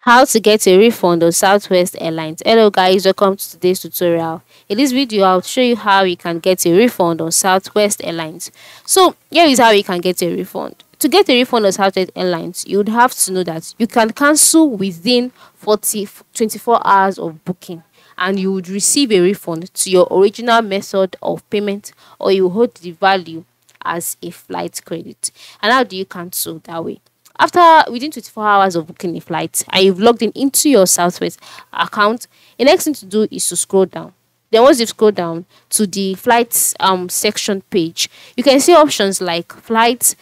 How to get a refund on Southwest Airlines. Hello guys, welcome to today's tutorial. In this video, I'll show you how you can get a refund on Southwest Airlines. So here is how you can get a refund. To get a refund on Southwest Airlines, you would have to know that you can cancel within 24 hours of booking, and you would receive a refund to your original method of payment, or you hold the value as a flight credit. And how do you cancel that way? After within 24 hours of booking a flight and you've logged in into your Southwest account, the next thing to do is to scroll down. Then once you scroll down to the flights section page, you can see options like flights,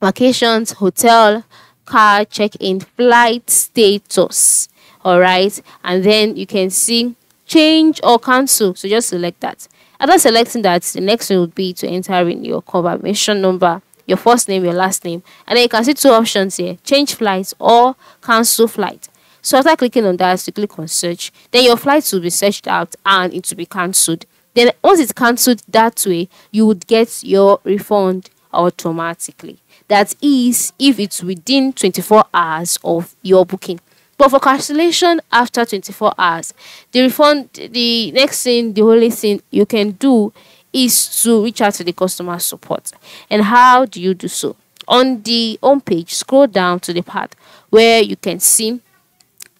vacations, hotel, car check-in, flight status. All right, and then you can see change or cancel. So just select that. After selecting that, the next thing would be to enter in your confirmation number, your first name, your last name, and then you can see two options here: change flights or cancel flight. So after clicking on that, you click on search, then your flight will be searched out and it will be cancelled. Then once it's cancelled that way, you would get your refund automatically. That is if it's within 24 hours of your booking. But for cancellation after 24 hours, the next thing, the only thing you can do is to reach out to the customer support. And how do you do so? On the home page, scroll down to the part where you can see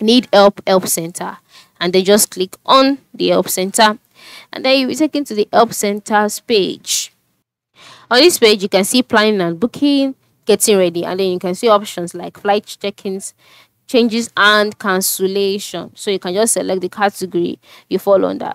need help center, and then just click on the help center, and then you'll be taken to the help center's page. On this page, you can see planning and booking, getting ready, and then you can see options like flight check-ins, changes, and cancellation. So you can just select the category you fall under.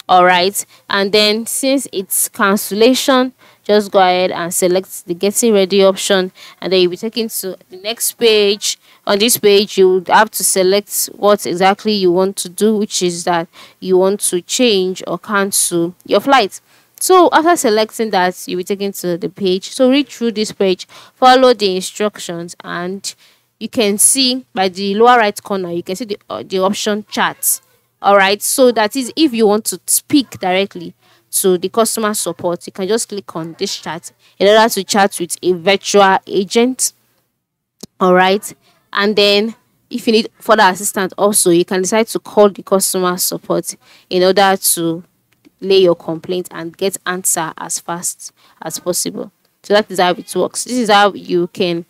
All right, and then since it's cancellation, just go ahead and select the getting ready option, and then you'll be taken to the next page. On this page, you would have to select what exactly you want to do, which is that you want to change or cancel your flight. So after selecting that, you'll be taken to the page. So read through this page, follow the instructions, and you can see by the lower right corner, you can see the option chat. All right, so that is if you want to speak directly to the customer support, you can just click on this chat in order to chat with a virtual agent. All right, and then if you need further assistance also, you can decide to call the customer support in order to lay your complaint and get answer as fast as possible. So that is how it works. This is how you can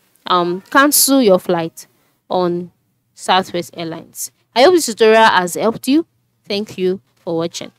cancel your flight on Southwest Airlines. I hope this tutorial has helped you. Thank you for watching.